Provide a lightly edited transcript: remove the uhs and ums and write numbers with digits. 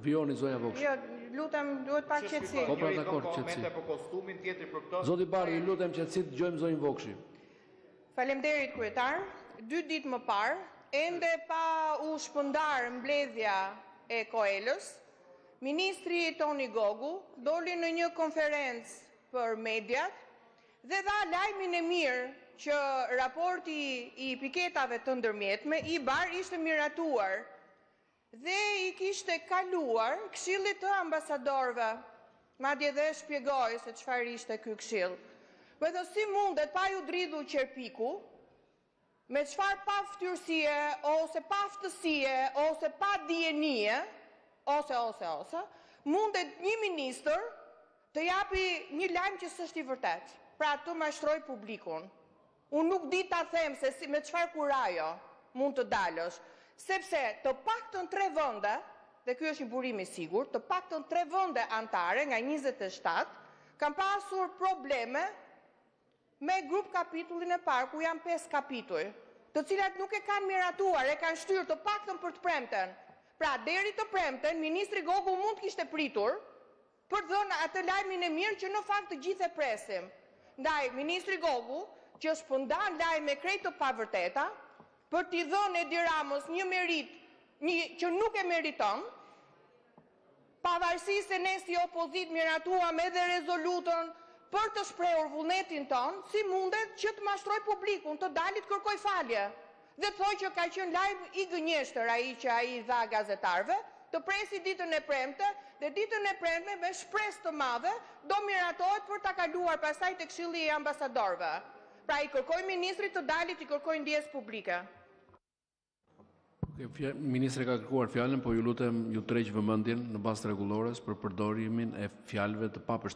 Vjoni zoja Voksh. Jo, lutem, duhet pak qetësi. Po pra dakord, qetësi. Po kostumin tjetri për këtë. Zoti Bari, ju lutem qetësi, dëgjojmë zonjën Vokshi. Faleminderit kryetar. 2 ditë më parë, ende pa u shpërndar mbledhja e Koelës, ministri Toni Gogu doli në një konferencë për mediat dhe dha lajmin e mirë që raporti i piketave të ndërmjetme i bar ishte miratuar dhe i kishte kaluar këshillit të ambasadorëve. Madje dhe shpjegoi se çfarë ishte ky këshill. Po edhe si mundet pa ju dridhur qerpiku, me çfarë pa ftyrësie, ose pa aftësie, ose pa dijenie, ose, mundet një ministër të japi një lajm që s'është i vërtet. Pra të mashtroj publikun. Unë nuk di ta them se me çfarë kurajo mund të dalësh, sepse të paktën 3 vende, dhe ky është një burim i sigurt, të paktën 3 vende antare nga 27 kanë pasur probleme me grup kapitullin e parë, ku janë 5 kapitull, të cilat nuk e kanë miratuar, e kanë shtyrë të paktën për të premten. Pra, deri të premten, ministri Gogu mund kishte pritur për dhënë atë lajmin e mirë që në fakt të gjithë e presim. Ndaj, ministri Gogu, që shpërndan lajme krejt të pavërteta, për t'i dhënë Edi Ramos një merit që nuk e meriton, pavarësisht se ne si opozit miratuam edhe rezolutën për të shprehur vullnetin ton, si mundet që të mashtroj publikun, të dalit kërkoj falje, dhe të thoj që ka qenë lajm i gënjeshtër ai që ai dha gazetarëve, të presi ditën e premte, dhe ditën e premte me shpresë të madhe do miratohet për ta kaluar pastaj tek Këshilli i Ambasadorëve. Pra i kërkoj ministrit të dalit, i kërkoj ndjes publike. Ministri ka kërkuar fjalën, po ju lutem ju tërheq vëmendjen në bazë rregullores për përdorimin e fjalëve të papërshtatshme.